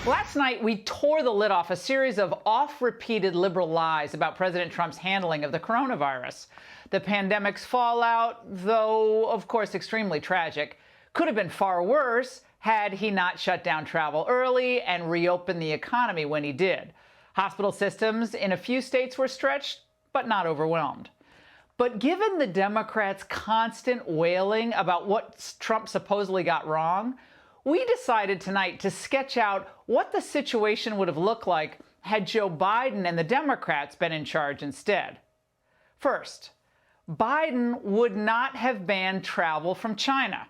Last night, we tore the lid off a series of oft-repeated liberal lies about President Trump's handling of the coronavirus. The pandemic's fallout, though of course extremely tragic, could have been far worse had he not shut down travel early and reopened the economy when he did. Hospital systems in a few states were stretched, but not overwhelmed. But given the Democrats' constant wailing about what Trump supposedly got wrong, we decided tonight to sketch out what the situation would have looked like had Joe Biden and the Democrats been in charge instead. First, Biden would not have banned travel from China.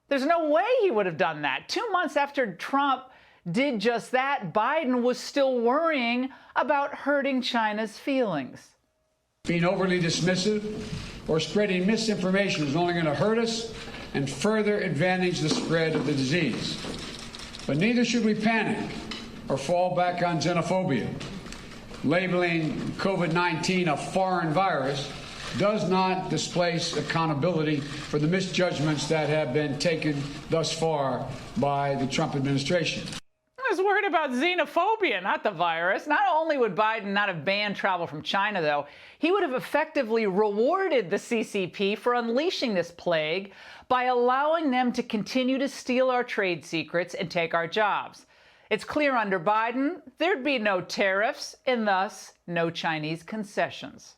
There's no way he would have done that. 2 months after Trump did just that, Biden was still worrying about hurting China's feelings. Being overly dismissive or spreading misinformation is only going to hurt us and further advantage the spread of the disease. But neither should we panic or fall back on xenophobia. Labeling COVID-19 a foreign virus does not displace accountability for the misjudgments that have been taken thus far by the Trump administration. I was worried about xenophobia, not the virus. Not only would Biden not have banned travel from China, though, he would have effectively rewarded the CCP for unleashing this plague by allowing them to continue to steal our trade secrets and take our jobs. It's clear under Biden, there'd be no tariffs and thus no Chinese concessions.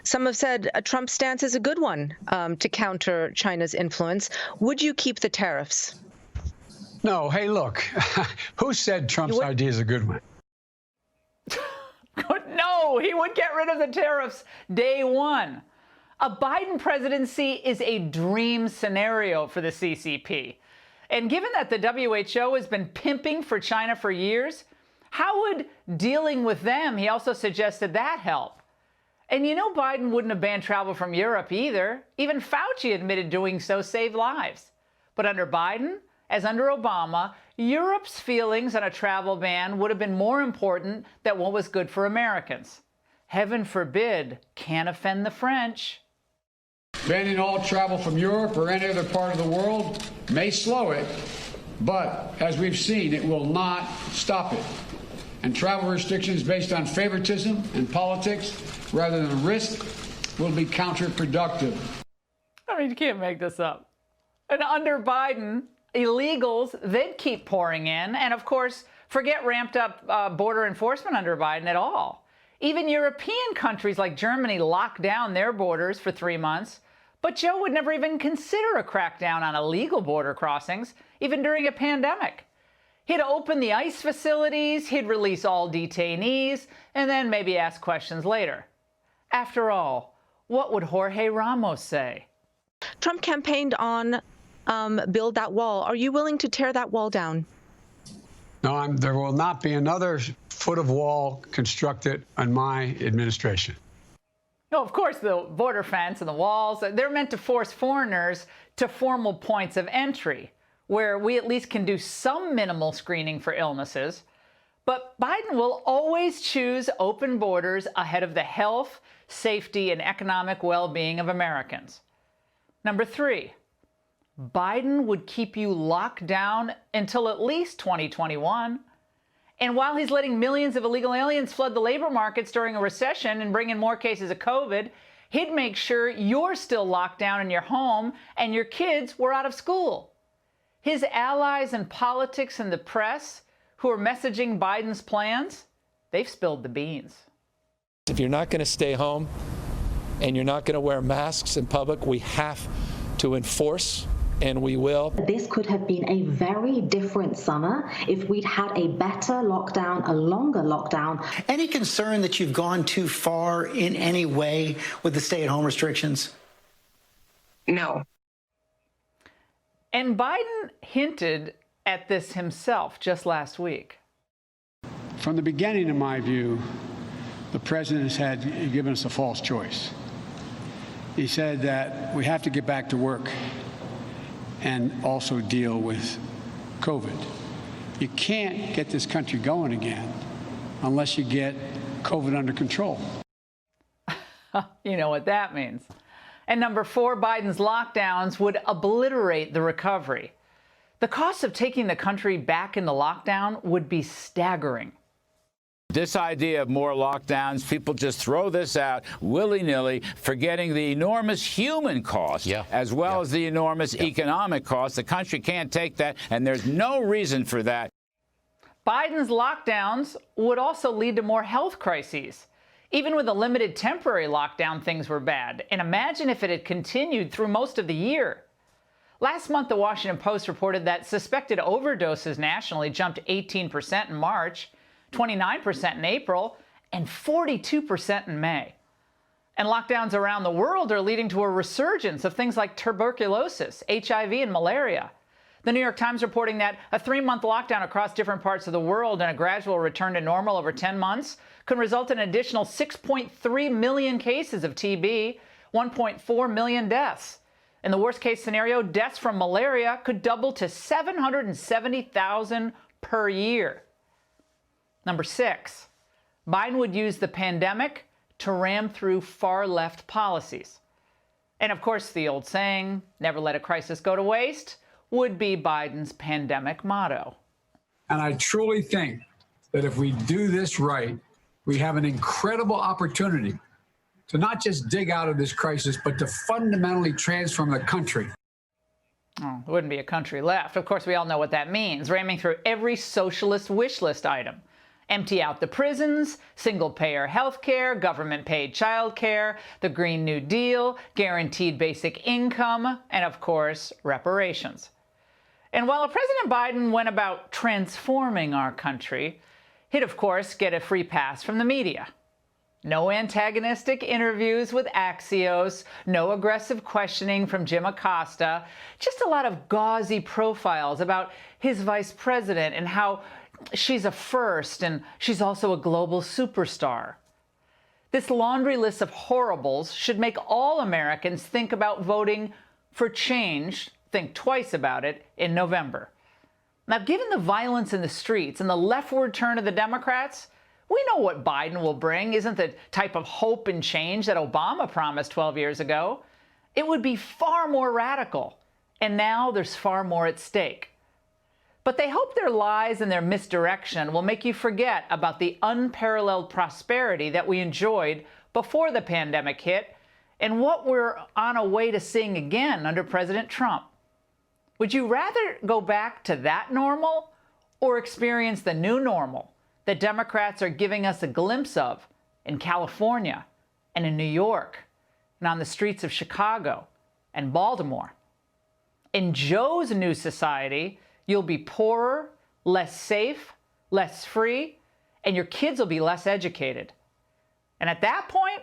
Some have said Trump's stance is a good one to counter China's influence. Would you keep the tariffs? No, hey, look, who said Trump's idea is a good one? No, he would get rid of the tariffs day one. A Biden presidency is a dream scenario for the CCP. And given that the WHO has been pimping for China for years, how would dealing with them, he also suggested, that help? And you know Biden wouldn't have banned travel from Europe either. Even Fauci admitted doing so saved lives. But under Biden, as under Obama, Europe's feelings on a travel ban would have been more important than what was good for Americans. Heaven forbid, can't offend the French. Banning all travel from Europe or any other part of the world may slow it, but as we've seen, it will not stop it. And travel restrictions based on favoritism and politics rather than risk will be counterproductive. I mean, you can't make this up. And under Biden, illegals, they'd keep pouring in. And of course, forget ramped up border enforcement under Biden at all. Even European countries like Germany locked down their borders for 3 months. But Joe would never even consider a crackdown on illegal border crossings, even during a pandemic. He'd open the ICE facilities, he'd release all detainees, and then maybe ask questions later. After all, what would Jorge Ramos say? Trump campaigned on build that wall. Are you willing to tear that wall down? No, there will not be another foot of wall constructed on my administration. No, of course, the border fence and the walls, they're meant to force foreigners to formal points of entry, where we at least can do some minimal screening for illnesses. But Biden will always choose open borders ahead of the health, safety, and economic well-being of Americans. Number 3, Biden would keep you locked down until at least 2021. And while he's letting millions of illegal aliens flood the labor markets during a recession and bring in more cases of COVID, he'd make sure you're still locked down in your home and your kids were out of school. His allies in politics and the press who are messaging Biden's plans, they've spilled the beans. If you're not going to stay home and you're not going to wear masks in public, we have to enforce, and we will. This could have been a very different summer if we'd had a better lockdown, a longer lockdown. Any concern that you've gone too far in any way with the stay-at-home restrictions? No. And Biden hinted at this himself just last week. From the beginning, in my view, the president had given us a false choice. He said that we have to get back to work and also deal with COVID. You can't get this country going again unless you get COVID under control. You know what that means. And number 4, Biden's lockdowns would obliterate the recovery. The cost of taking the country back into lockdown would be staggering. This idea of more lockdowns, people just throw this out willy-nilly, forgetting the enormous human cost as well as the enormous economic cost. The country can't take that, and there's no reason for that. Biden's lockdowns would also lead to more health crises. Even with a limited temporary lockdown, things were bad. And imagine if it had continued through most of the year. Last month, the Washington Post reported that suspected overdoses nationally jumped 18% in March, 29% in April, and 42% in May. And lockdowns around the world are leading to a resurgence of things like tuberculosis, HIV, and malaria. The New York Times reporting that a 3-month lockdown across different parts of the world and a gradual return to normal over 10 months could result in an additional 6.3 million cases of TB, 1.4 million deaths. In the worst-case scenario, deaths from malaria could double to 770,000 per year. Number 6, Biden would use the pandemic to ram through far-left policies. And of course, the old saying, never let a crisis go to waste, would be Biden's pandemic motto. And I truly think that if we do this right, we have an incredible opportunity to not just dig out of this crisis, but to fundamentally transform the country. Oh, there wouldn't be a country left. Of course, we all know what that means, ramming through every socialist wish list item. Empty out the prisons, single-payer health care, government-paid child care, the Green New Deal, guaranteed basic income, and of course, reparations. And while President Biden went about transforming our country, he'd of course get a free pass from the media. No antagonistic interviews with Axios, no aggressive questioning from Jim Acosta, just a lot of gauzy profiles about his vice president and how she's a first and she's also a global superstar. This laundry list of horribles should make all Americans think about voting for change, think twice about it, in November. Now, given the violence in the streets and the leftward turn of the Democrats, we know what Biden will bring isn't the type of hope and change that Obama promised 12 years ago. It would be far more radical, and now there's far more at stake. But they hope their lies and their misdirection will make you forget about the unparalleled prosperity that we enjoyed before the pandemic hit and what we're on a way to seeing again under President Trump. Would you rather go back to that normal or experience the new normal that Democrats are giving us a glimpse of in California and in New York and on the streets of Chicago and Baltimore? In Joe's new society, you'll be poorer, less safe, less free, and your kids will be less educated. And at that point,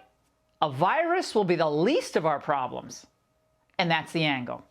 a virus will be the least of our problems. And that's the angle.